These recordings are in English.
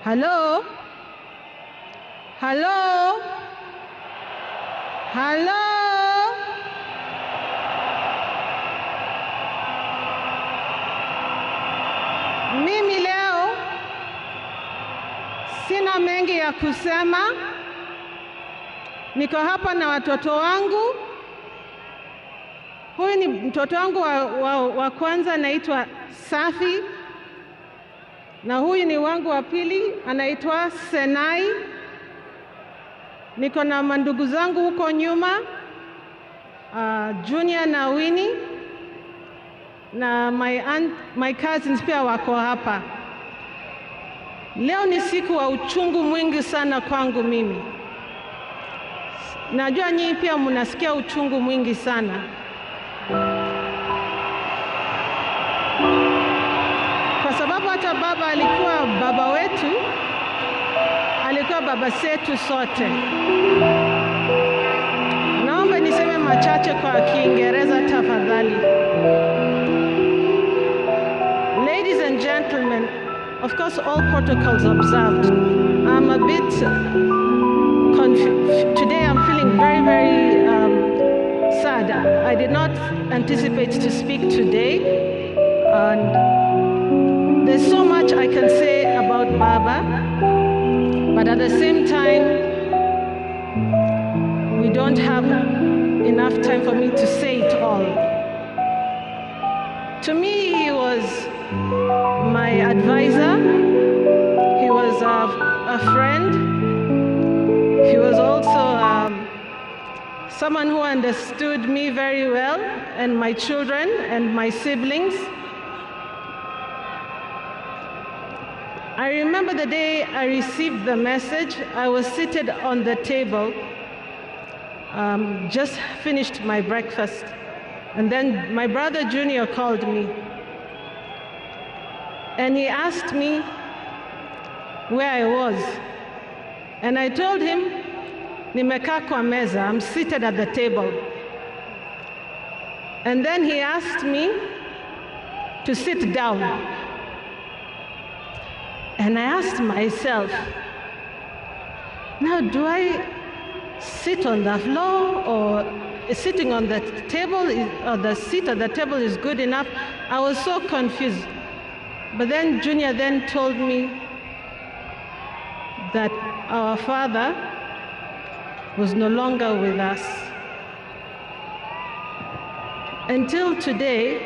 Hello? Hello? Hello? Mimi leo sina mengi ya kusema. Niko hapa na watoto wangu. Huyu ni mtoto wangu wa kwanza, anaitwa Safi. Na huyu ni wangu wa pili, anaitwa Senai. Niko na mandugu zangu huko nyuma, Junior na Winnie. Na my cousins pia wako hapa. Leo ni siku wa uchungu mwingi sana kwangu mimi. Najua nyinyi pia mnasikia uchungu mwingi sana. Kwa sababu hata baba alikuwa baba wetu, alikuwa baba zetu sote. Naomba niseme machache kwa Kiingereza tafadhali. Ladies and gentlemen, of course all protocols observed. I'm a bit confused. Today I'm feeling very, very sad. I did not anticipate to speak today. And there's so much I can say about Baba, but at the same time, we don't have enough time for me to say it all. To me, he was my advisor. He was a friend. He was also someone who understood me very well, and my children and my siblings. I remember the day I received the message. I was seated on the table, just finished my breakfast, and then my brother Junior called me. And he asked me where I was. And I told him, nimekaa kwa meza, I'm seated at the table. And then he asked me to sit down. And I asked myself, now do I sit on the floor, or sitting on the table, or the seat at the table is good enough? I was so confused. But then Junior then told me that our father was no longer with us. Until today,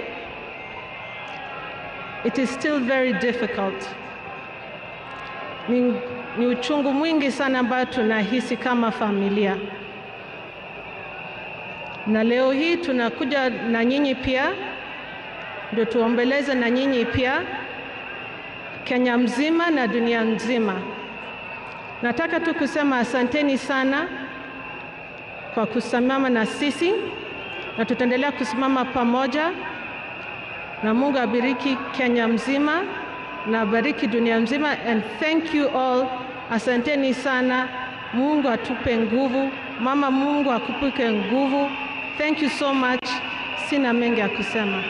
it is still very difficult. Ni uchungu mwingi sana ambao tunahisi kama familia. Na leo hii tunakuja na nyinyi pia, ndio tuombeleze na nyinyi pia, Kenya mzima na dunia nzima. Nataka tu kusema asanteni sana kwa kusimama na sisi, na tutaendelea kusimama pamoja, na Mungu abariki Kenya mzima na abariki dunia mzima. And thank you all. Asanteni sana. Mungu atupe nguvu. Mama, Mungu akupe nguvu. Thank you so much. Sina mengi ya kusema.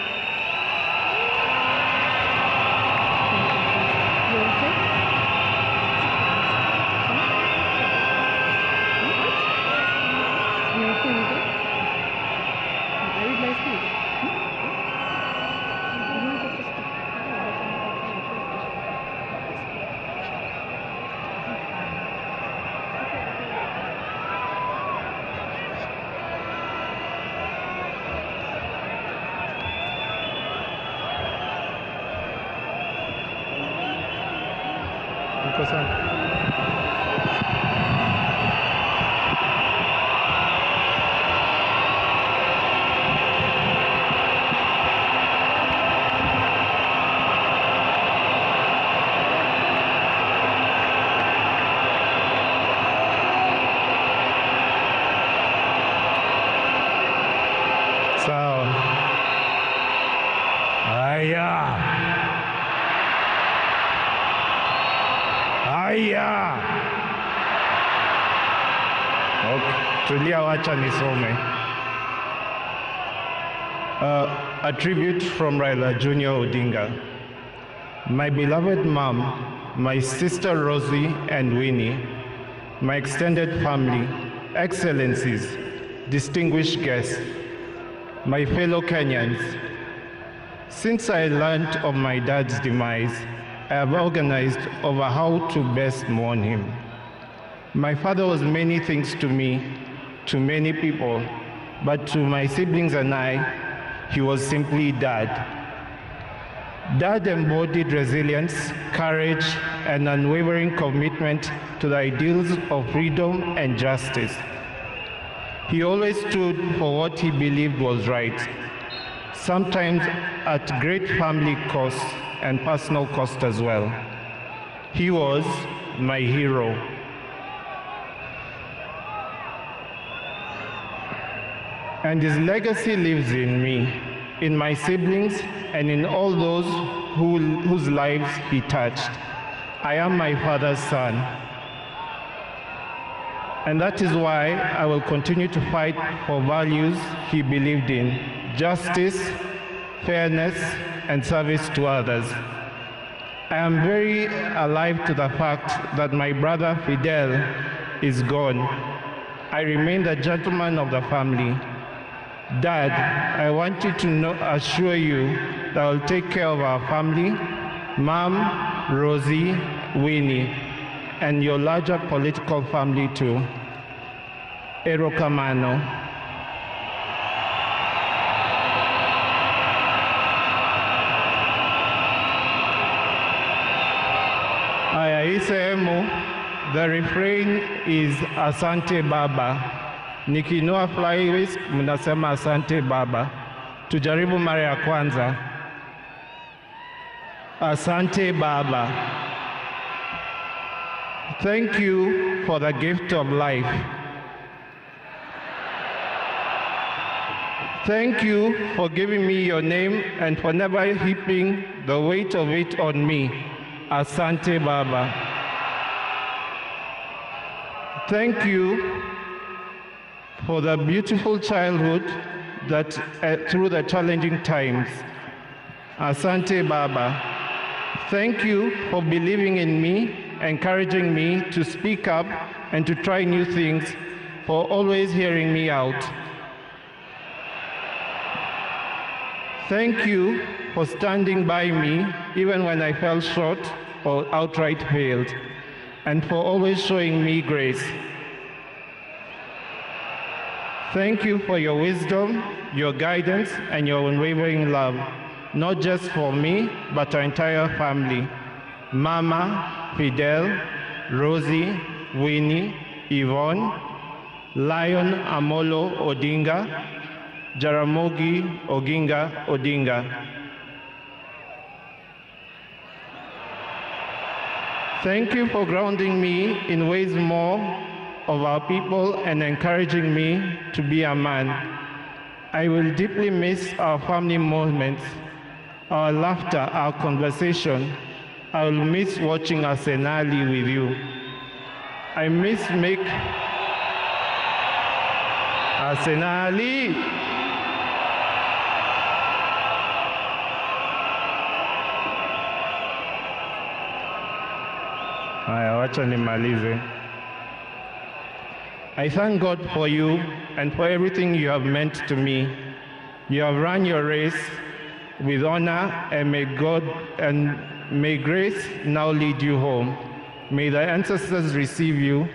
Wacha nisome. A tribute from Raila Junior Odinga. My beloved mom, my sister Rosie and Winnie, my extended family, excellencies, distinguished guests, my fellow Kenyans. Since I learned of my dad's demise, I have organized over how to best mourn him. My father was many things to me, to many people, but to my siblings and I, he was simply Dad. Dad embodied resilience, courage, and unwavering commitment to the ideals of freedom and justice. He always stood for what he believed was right, sometimes at great family cost and personal cost as well. He was my hero. And his legacy lives in me, in my siblings, and in all those whose lives he touched. I am my father's son. And that is why I will continue to fight for values he believed in: justice, fairness, and service to others. I am very alive to the fact that my brother Fidel is gone. I remain the gentleman of the family. Dad, I want you to assure you that I'll take care of our family, Mom, Rosie, Winnie, and your larger political family too. Erokamano. Aya, hii sehemu, the refrain is Asante Baba. Nikiinua fly whisk, mnasema Asante Baba. Tujaribu mara ya kwanza. Asante Baba. Thank you for the gift of life. Thank you for giving me your name and for never heaping the weight of it on me. Asante Baba. Thank you for the beautiful childhood that through the challenging times. Asante Baba. Thank you for believing in me, encouraging me to speak up and to try new things, for always hearing me out. Thank you for standing by me even when I fell short or outright failed, and for always showing me grace. Thank you for your wisdom, your guidance, and your unwavering love, not just for me, but our entire family. Mama, Fidel, Rosie, Winnie, Yvonne, Lion Amolo Odinga, Jaramogi Oginga Odinga. Thank you for grounding me in ways more of our people and encouraging me to be a man. I will deeply miss our family moments, our laughter, our conversation. I will miss watching Arsenali with you. I miss Arsenali. Haya, wacha nimalize. I thank God for you and for everything you have meant to me. You have run your race with honor, and may grace now lead you home. May the ancestors receive you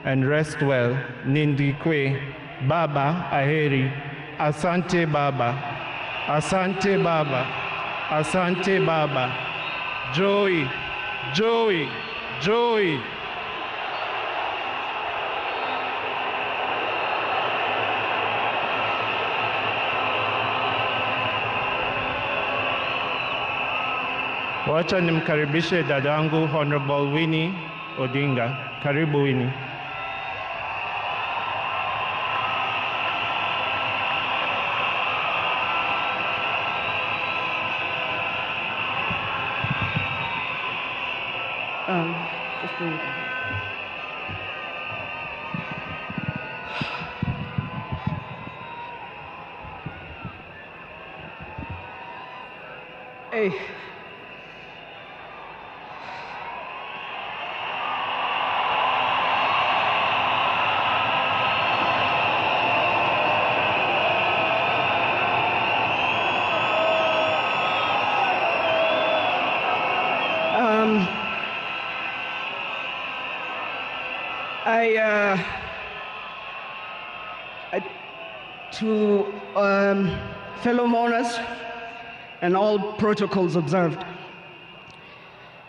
and rest well. Nindikwe, Baba Aheri, Asante Baba, Asante Baba, Asante Baba, Joey, Joey, Joey. Wacha nimkaribishe dadangu Honorable Winnie Odinga. Karibu Winnie. Hey. To fellow mourners and all protocols observed,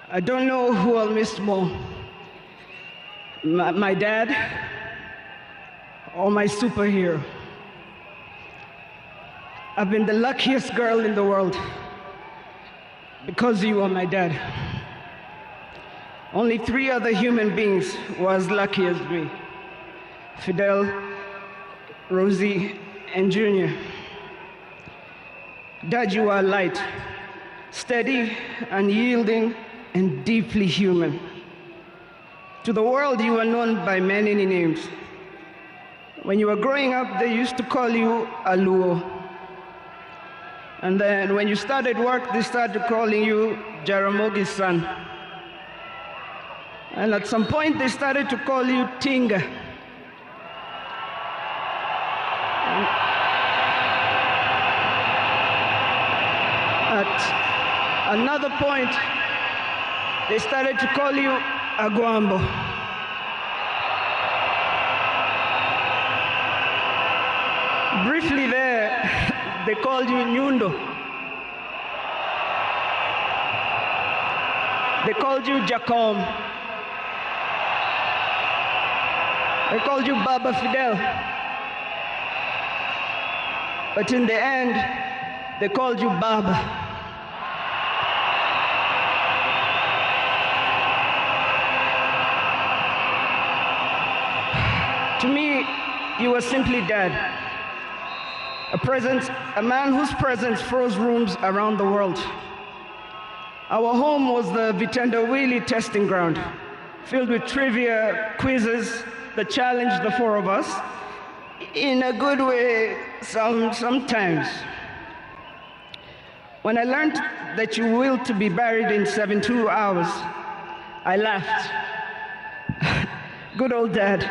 I don't know who I'll miss more, my dad or my superhero. I've been the luckiest girl in the world because you are my dad. Only 3 other human beings were as lucky as me: Fidel, Rosie, and Junior. Dad, you are light, steady, unyielding, and deeply human. To the world, you are known by many names. When you were growing up, they used to call you Aluo. And then when you started work, they started calling you Jaramogi's son. And at some point, they started to call you Tinga. At another point, they started to call you Aguambo. Briefly there, they called you Nyundo. They called you Jacom. They called you Baba Fidel. But in the end, they called you Baba. To me, you were simply Dad. A man whose presence froze rooms around the world. Our home was the Vitendawili testing ground, filled with trivia, quizzes that challenged the 4 of us, in a good way sometimes. When I learned that you willed to be buried in 72 hours, I laughed. Good old Dad,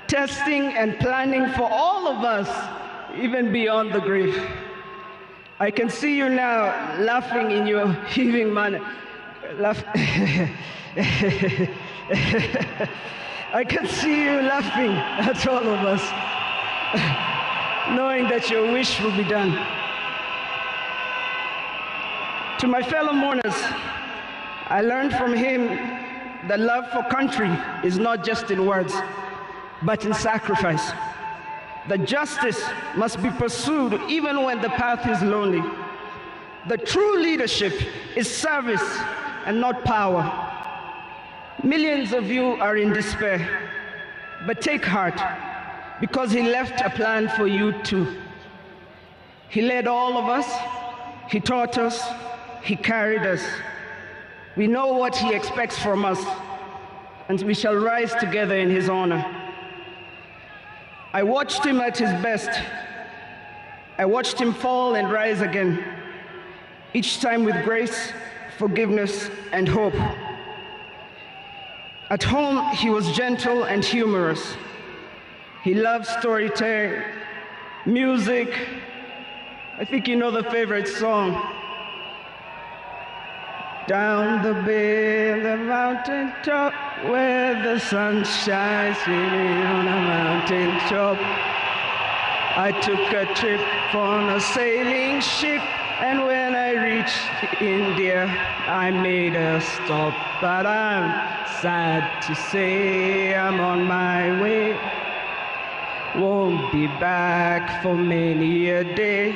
testing and planning for all of us, even beyond the grave. I can see you now laughing in your heaving manner. I can see you laughing at all of us, knowing that your wish will be done. To my fellow mourners, I learned from him that love for country is not just in words, but in sacrifice. That justice must be pursued even when the path is lonely. The true leadership is service and not power. Millions of you are in despair, but take heart, because he left a plan for you too. He led all of us, he taught us, he carried us. We know what he expects from us, and we shall rise together in his honor. I watched him at his best. I watched him fall and rise again, each time with grace, forgiveness, and hope. At home, he was gentle and humorous. He loved storytelling, music. I think you know the favorite song. Down the bay, the mountain top, where the sun shines on a mountain top. I took a trip on a sailing ship, and when I reached India, I made a stop. But I'm sad to say I'm on my way. Won't be back for many a day.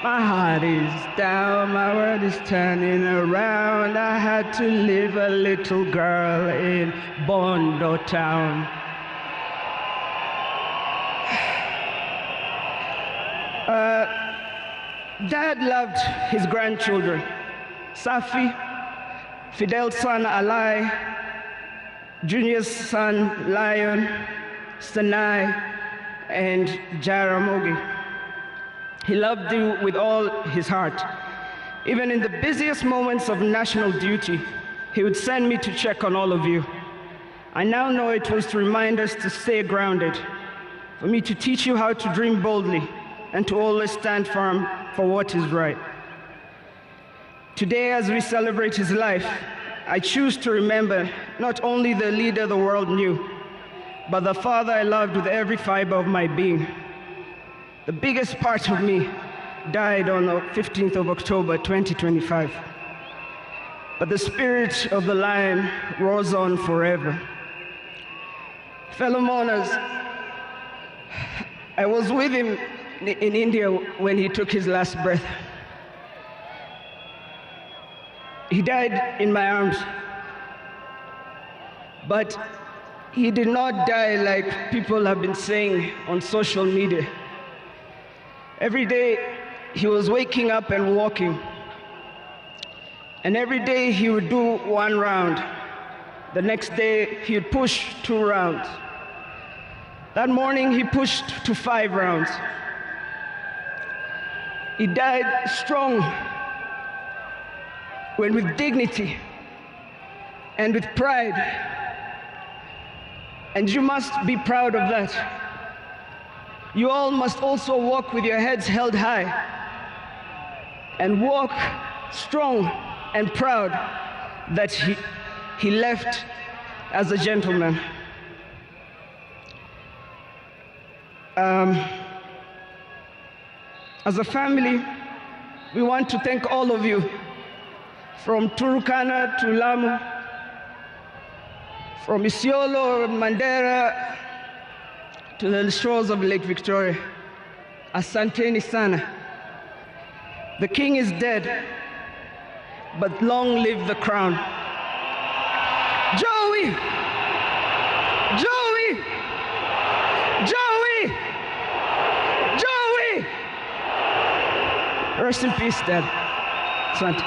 My heart is down, my world is turning around. I had to leave a little girl in Bondo town. Dad loved his grandchildren. Safi, Fidel's son Alai, Junior's son Lion, Sanai, and Jaramogi. He loved you with all his heart. Even in the busiest moments of national duty, he would send me to check on all of you. I now know it was to remind us to stay grounded, for me to teach you how to dream boldly, and to always stand firm for what is right. Today, as we celebrate his life, I choose to remember not only the leader the world knew, but the father I loved with every fiber of my being. The biggest part of me died on the 15th of October, 2025. But the spirit of the lion roars on forever. Fellow mourners, I was with him in India when he took his last breath. He died in my arms, but he did not die like people have been saying on social media. Every day he was waking up and walking, and every day he would do 1 round. The next day he would push 2 rounds. That morning he pushed to 5 rounds. He died strong, when with dignity and with pride. And you must be proud of that. You all must also walk with your heads held high and walk strong and proud that he left as a gentleman. As a family, we want to thank all of you, from Turkana to Lamu, from Isiolo, Mandera, to the shores of Lake Victoria. Asanteni sana. The king is dead, but long live the crown. Joey! Joey! Joey! Joey! Rest in peace, Dad. Asante.